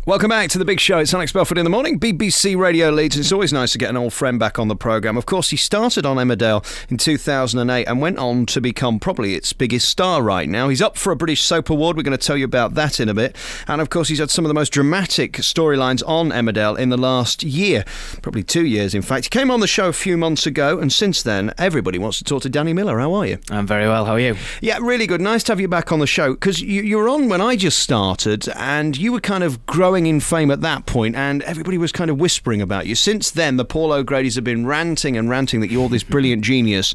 Welcome back to the big show. It's Alex Belford in the morning, BBC Radio Leeds. It's always nice to get an old friend back on the programme. Of course, he started on Emmerdale in 2008 and went on to become probably its biggest star right now. He's up for a British Soap Award. We're going to tell you about that in a bit. And of course, he's had some of the most dramatic storylines on Emmerdale in the last year, probably 2 years, in fact. He came on the show a few months ago, and since then, everybody wants to talk to Danny Miller. How are you? I'm very well. How are you? Yeah, really good. Nice to have you back on the show, because you were on when I just started, and you were kind of growing in fame at that point, and everybody was kind of whispering about you. Since then, the Paul OGradys have been ranting and ranting that you're this brilliant genius,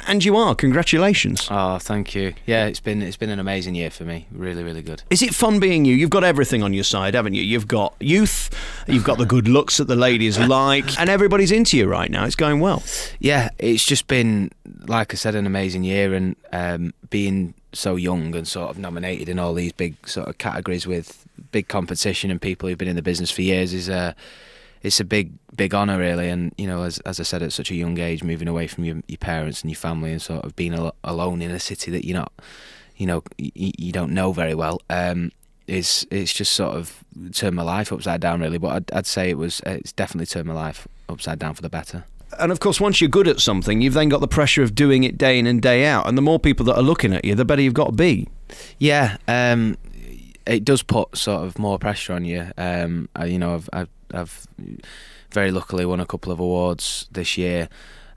and you are. Congratulations. Oh, thank you. Yeah, it's been an amazing year for me. Really, really good. Is it fun being you? You've got everything on your side, haven't you? You've got youth, you've got the good looks that the ladies like, and everybody's into you right now. It's going well. Yeah, it's just been, like I said, an amazing year, and being so young and sort of nominated in all these big sort of categories with big competition and people who've been in the business for years it's a big honour, really. And you know, as I said, at such a young age, moving away from your parents and your family and sort of being alone in a city that you're not, you know, you don't know very well, it's just sort of turned my life upside down, really. But I'd say it's definitely turned my life upside down for the better. And of course, once you're good at something, you've then got the pressure of doing it day in and day out. And the more people that are looking at you, the better you've got to be. Yeah, it does put sort of more pressure on you. You know, I've very luckily won a couple of awards this year.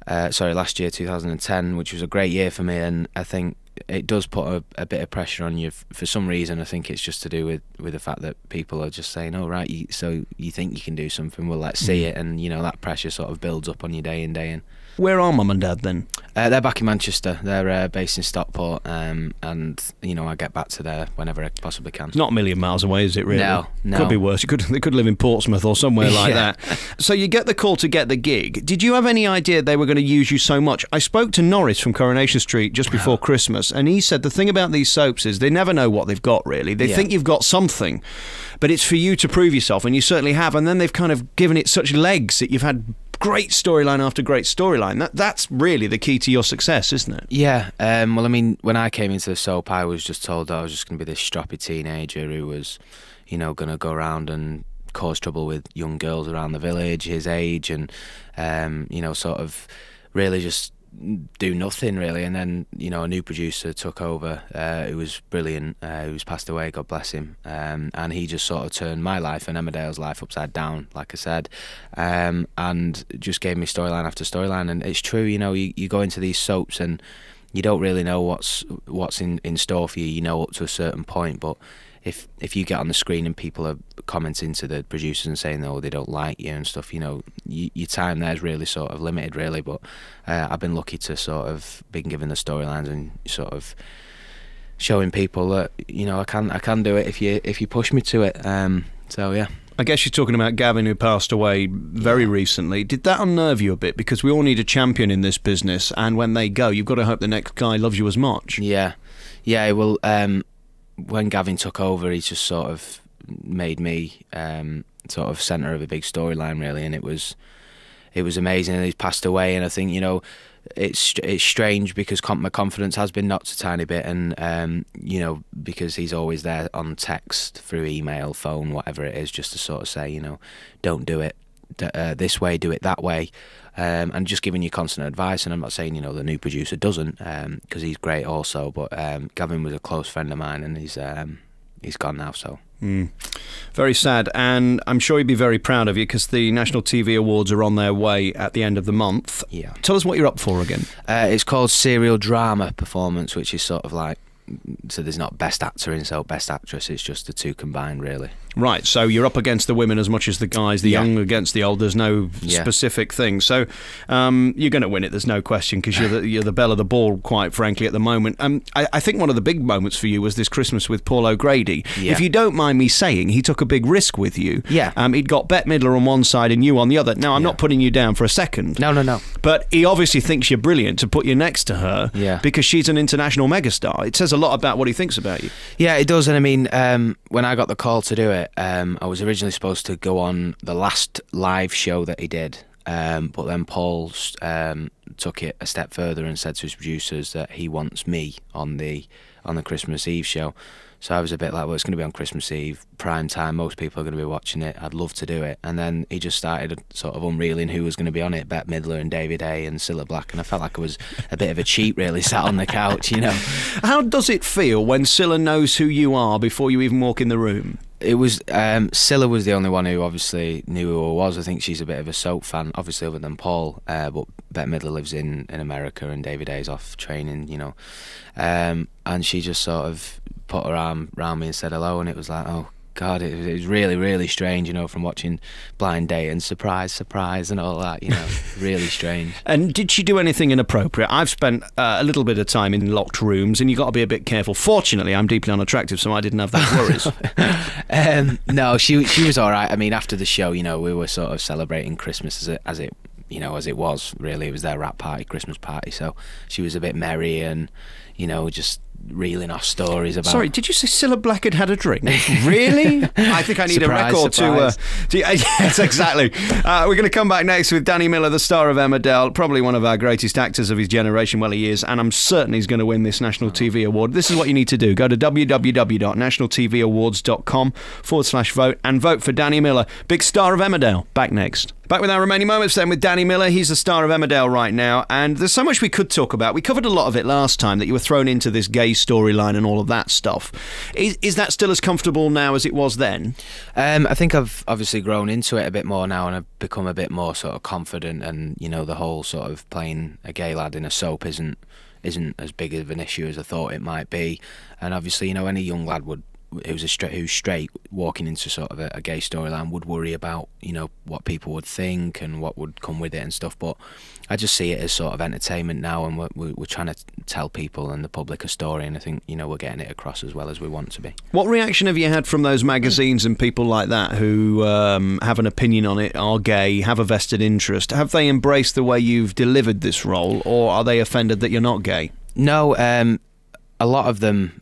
Last year, 2010, which was a great year for me. And I think it does put a bit of pressure on you for some reason. I think it's just to do with the fact that people are just saying, "Oh, right, so you think you can do something? Well, let's see it." And you know, that pressure sort of builds up on you day in, day in. Where are Mum and Dad then? They're back in Manchester. They're based in Stockport, and you know, I get back to there whenever I possibly can. It's not a million miles away, is it? Really? No. Could be worse. They could live in Portsmouth or somewhere like that. So you get the call to get the gig. Did you have any idea they were going to use you so much? I spoke to Norris from Coronation Street just before Christmas, and he said the thing about these soaps is they never know what they've got, really. They think you've got something, but it's for you to prove yourself, and you certainly have. And then they've kind of given it such legs that you've had great storyline after great storyline. That's really the key to your success, isn't it? Yeah. Well, I mean, when I came into the soap, I was just told that I was just going to be this stroppy teenager who was, you know, going to go around and cause trouble with young girls around the village, his age, and, you know, sort of really just do nothing, really. And then, you know, a new producer took over, who was brilliant, who's passed away, God bless him, and he just sort of turned my life and Emmerdale's life upside down, like I said, and just gave me storyline after storyline. And it's true, you know, you go into these soaps and you don't really know what's in store for you, you know, up to a certain point. But if you get on the screen and people are commenting to the producers and saying, oh, they don't like you and stuff, you know, your time there is really sort of limited, really. But I've been lucky to sort of been given the storylines and sort of showing people that, you know, I can do it if you push me to it. So yeah. I guess you're talking about Gavin, who passed away very recently. Did that unnerve you a bit? Because we all need a champion in this business, and when they go, you've got to hope the next guy loves you as much. Yeah. Well, when Gavin took over, he just sort of made me sort of centre of a big storyline, really, and it was amazing. And he's passed away, and I think, you know, it's strange because my confidence has been knocked a tiny bit, and you know, because he's always there on text, through email, phone, whatever it is, just to sort of say, you know, don't do it this way, do it that way, and just giving you constant advice. And I'm not saying, you know, the new producer doesn't, because he's great also, but Gavin was a close friend of mine, and he's gone now, so. Very sad, and I'm sure he'd be very proud of you, because the National TV Awards are on their way at the end of the month. Yeah. Tell us what you're up for again. It's called Serial Drama Performance, which is sort of like, so there's not best actor in soap, best actress, it's just the two combined, really. Right, so you're up against the women as much as the guys, the young against the old. There's no specific thing. So you're going to win it, there's no question, because you're the belle of the ball, quite frankly, at the moment. I think one of the big moments for you was this Christmas with Paul OGrady. Yeah. If you don't mind me saying, he took a big risk with you. Yeah. He'd got Bette Midler on one side and you on the other. Now, I'm not putting you down for a second. No. But he obviously thinks you're brilliant to put you next to her, because she's an international megastar. It says a lot about what he thinks about you. Yeah, it does. And I mean, when I got the call to do it, I was originally supposed to go on the last live show that he did, but then Paul took it a step further and said to his producers that he wants me on the Christmas Eve show. So I was a bit like, well, it's going to be on Christmas Eve, prime time, most people are going to be watching it, I'd love to do it. And then he just started sort of unreeling who was going to be on it, Bette Midler and David A and Cilla Black, and I felt like I was a bit of a cheat really, sat on the couch, you know. How does it feel when Cilla knows who you are before you even walk in the room? It was Cilla was the only one who obviously knew who I was. I think she's a bit of a soap fan, obviously, other than Paul. But Bette Midler lives in America, and David A's off training, you know. And she just sort of put her arm around me and said hello, and it was like, oh God, it was really, really strange, you know, from watching Blind Date and surprise, surprise, and all that, you know, really strange. And did she do anything inappropriate? I've spent a little bit of time in locked rooms, and you've got to be a bit careful. Fortunately, I'm deeply unattractive, so I didn't have those worries. No, she was all right. I mean, after the show, you know, we were sort of celebrating Christmas as it you know, as it was, really. It was their wrap party, Christmas party, so she was a bit merry and, you know, just reeling off stories about... Sorry, did you say Cilla Black had a drink? Really? I think I need surprise, a record surprise. Yes, exactly. We're going to come back next with Danny Miller, the star of Emmerdale, probably one of our greatest actors of his generation. Well, he is, and I'm certain he's going to win this National TV Award. This is what you need to do. Go to www.nationaltvawards.com/vote and vote for Danny Miller, big star of Emmerdale. Back next. Back with our remaining moments then with Danny Miller. He's the star of Emmerdale right now, and there's so much we could talk about. We covered a lot of it last time, that you were thrown into this gay storyline and all of that stuff. Is that still as comfortable now as it was then? I think I've obviously grown into it a bit more now, and I've become a bit more sort of confident, and, you know, the whole sort of playing a gay lad in a soap isn't as big of an issue as I thought it might be. And obviously, you know, any young lad who's straight walking into sort of a gay storyline would worry about, you know, what people would think and what would come with it and stuff. But I just see it as sort of entertainment now, and we're trying to tell people and the public a story, and I think, you know, we're getting it across as well as we want to be. What reaction have you had from those magazines and people like that who have an opinion on it, are gay, have a vested interest? Have they embraced the way you've delivered this role, or are they offended that you're not gay? No, a lot of them,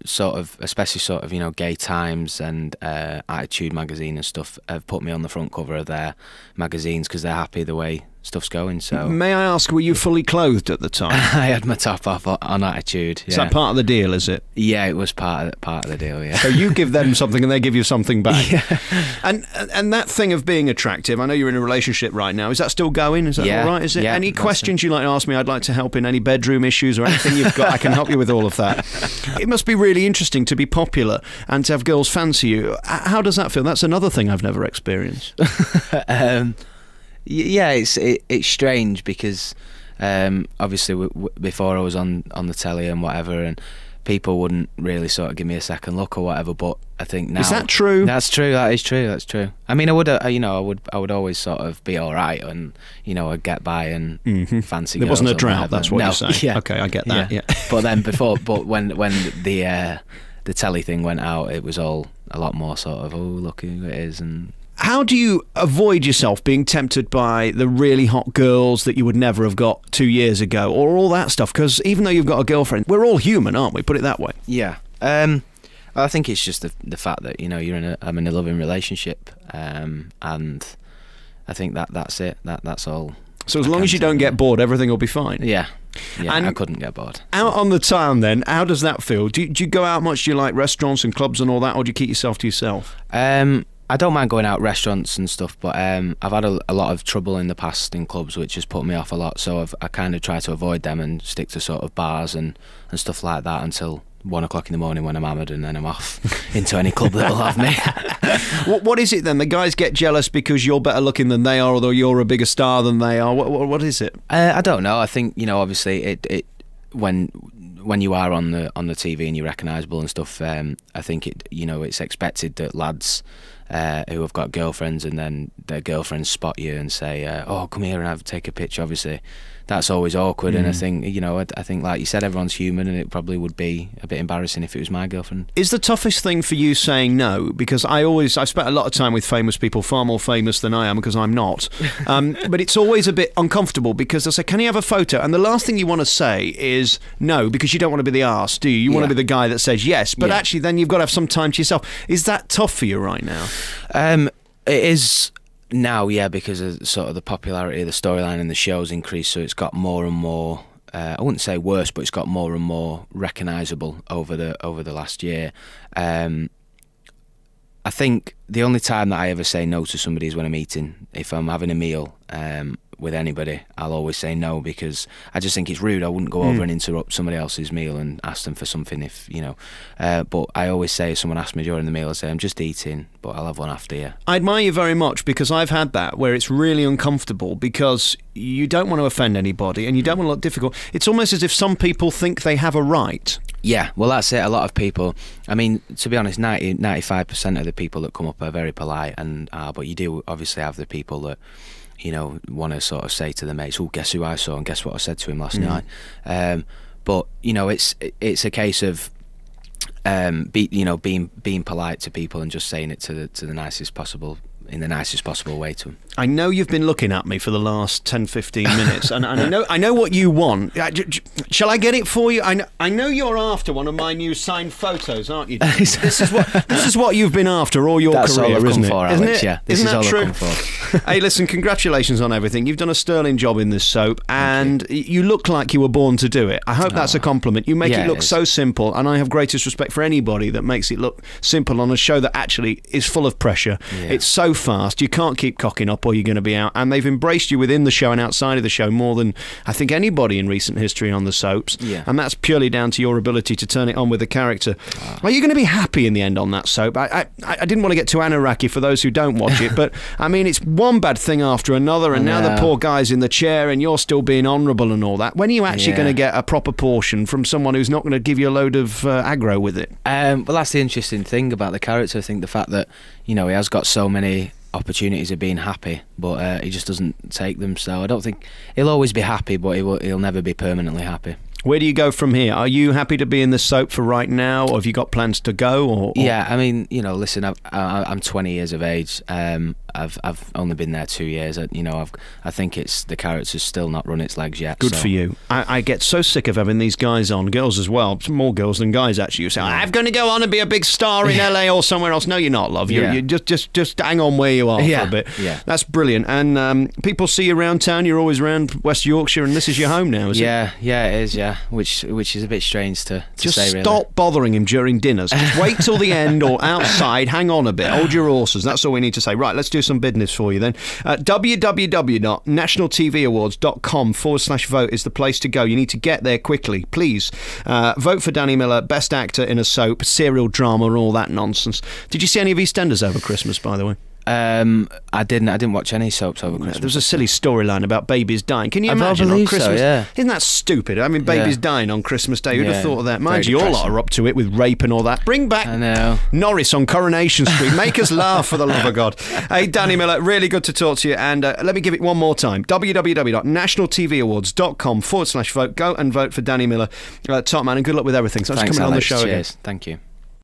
sort of, especially sort of, you know, Gay Times and Attitude magazine and stuff, have put me on the front cover of their magazines because they're happy the way stuff's going. So, may I ask, were you fully clothed at the time? I had my top off on Attitude. Yeah. Is that part of the deal, is it? Yeah, it was part of the deal. Yeah. So you give them something and they give you something back. Yeah. And that thing of being attractive, I know you're in a relationship right now. Is that still going? Is that all right? Is it? Yeah, any questions you'd like to ask me? I'd like to help in any bedroom issues or anything you've got. I can help you with all of that. It must be really interesting to be popular and to have girls fancy you. How does that feel? That's another thing I've never experienced. Yeah, it's strange because obviously before I was on the telly and whatever, and people wouldn't really sort of give me a second look or whatever. But I think now, is that true? That's true. That is true. That's true. I mean, I would always sort of be all right, and, you know, I'd get by and fancy. There girls wasn't a or drought. whatever. That's what you're saying. Yeah. Okay, I get that. Yeah. But then when the telly thing went out, it was all a lot more sort of, oh, look who it is. And how do you avoid yourself being tempted by the really hot girls that you would never have got 2 years ago, or all that stuff? Because even though you've got a girlfriend, we're all human, aren't we? Put it that way. Yeah. I think it's just the fact that, you know, I'm in a loving relationship, and I think that's it. That's all. So as long as you don't get bored, everything will be fine. Yeah. Yeah, and I couldn't get bored. Out on the town then, how does that feel? Do you go out much? Do you like restaurants and clubs and all that, or do you keep yourself to yourself? I don't mind going out restaurants and stuff, but I've had a lot of trouble in the past in clubs, which has put me off a lot. So I kind of try to avoid them and stick to sort of bars and stuff like that until 1 o'clock in the morning when I'm hammered, and then I'm off into any club that'll have me. What is it then? The guys get jealous because you're better looking than they are, or you're a bigger star than they are. What is it? I don't know. I think, you know, obviously it when you are on the TV and you're recognisable and stuff, I think it's expected that lads who have got girlfriends and then their girlfriends spot you and say, oh, come here and take a picture. Obviously that's always awkward, and I think, you know, I think, like you said, everyone's human, and it probably would be a bit embarrassing if it was my girlfriend. Is the toughest thing for you saying no? Because I've spent a lot of time with famous people, far more famous than I am, because I'm not, but it's always a bit uncomfortable because they'll say, can you have a photo? And the last thing you want to say is no, because you don't want to be the arse, do you? You want to be the guy that says yes, but actually then you've got to have some time to yourself. Is that tough for you right now? It is now, yeah, because of sort of the popularity of the storyline and the show's increased, so it's got more and more I wouldn't say worse, but it's got more and more recognisable over the last year. I think the only time that I ever say no to somebody is when I'm eating. If I'm having a meal with anybody, I'll always say no, because I just think it's rude. I wouldn't go over and interrupt somebody else's meal and ask them for something if, you know. But I always say, if someone asks me during the meal, I say, I'm just eating, but I'll have one after you. I admire you very much, because I've had that where it's really uncomfortable because you don't want to offend anybody and you don't want to look difficult. It's almost as if some people think they have a right. Yeah, well, that's it. A lot of people, I mean, to be honest, 95% of the people that come up are very polite, but you do obviously have the people that, you know, want to sort of say to their mates, oh, guess who I saw and guess what I said to him last night. But, you know, it's a case of being polite to people and just saying it to the nicest possible, in the nicest possible way to them. I know you've been looking at me for the last 10-15 minutes, and I know what you want. Shall I get it for you? I know you're after one of my new signed photos, aren't you? This is what you've been after all your career, all I've isn't come it? For, isn't Alex, it? Yeah, this isn't is that all true? I've come for. Hey, listen, congratulations on everything. You've done a sterling job in this soap, and you look like you were born to do it. I hope that's a compliment. You make it look so simple, and I have greatest respect for anybody that makes it look simple on a show that actually is full of pressure. Yeah. It's so fast, you can't keep cocking up or you're going to be out. And they've embraced you within the show and outside of the show more than I think anybody in recent history on the soaps. Yeah. And that's purely down to your ability to turn it on with the character. Are you going to be happy in the end on that soap? I didn't want to get too anaraki for those who don't watch it, but I mean, it's one bad thing after another, and now the poor guy's in the chair and you're still being honourable and all that. When are you actually going to get a proper portion from someone who's not going to give you a load of aggro with it? Well, that's the interesting thing about the character. I think the fact that, you know, he has got so many opportunities of being happy, but he just doesn't take them. So I don't think he'll always be happy, but he'll never be permanently happy. Where do you go from here? Are you happy to be in the soap for right now, or have you got plans to go? Or? Yeah, I mean, you know, listen, I'm 20 years of age. I've only been there 2 years. You know, I think it's the character's still not run its legs yet. Good for you. I get so sick of having these guys on, girls as well, more girls than guys actually. You say, I'm going to go on and be a big star in LA or somewhere else. No, you're not, love. You just hang on where you are for a bit. Yeah, that's brilliant. And people see you around town. You're always around West Yorkshire, and this is your home now, is it? Yeah, it is. Yeah. Which is a bit strange to say, really. Stop bothering him during dinners. Just wait till the end or outside. Hang on a bit. Hold your horses. That's all we need to say. Right, let's do some business for you then. www.nationaltvawards.com/vote is the place to go. You need to get there quickly. Please vote for Danny Miller, best actor in a soap, serial drama, all that nonsense. Did you see any of EastEnders over Christmas, by the way? I didn't watch any soaps over Christmas. There was a silly storyline about babies dying. Can you imagine on Christmas? So, yeah. Isn't that stupid? I mean, babies dying on Christmas Day. Who'd have thought of that? Mind you, all lot are up to it with rape and all that. Bring back Norris on Coronation Street. Make us laugh, for the love of God. Hey, Danny Miller, really good to talk to you. And let me give it one more time. www.nationaltvawards.com/vote. Go and vote for Danny Miller, top man, and good luck with everything. So Thanks, coming Alex. on the show Cheers. again. Thank you.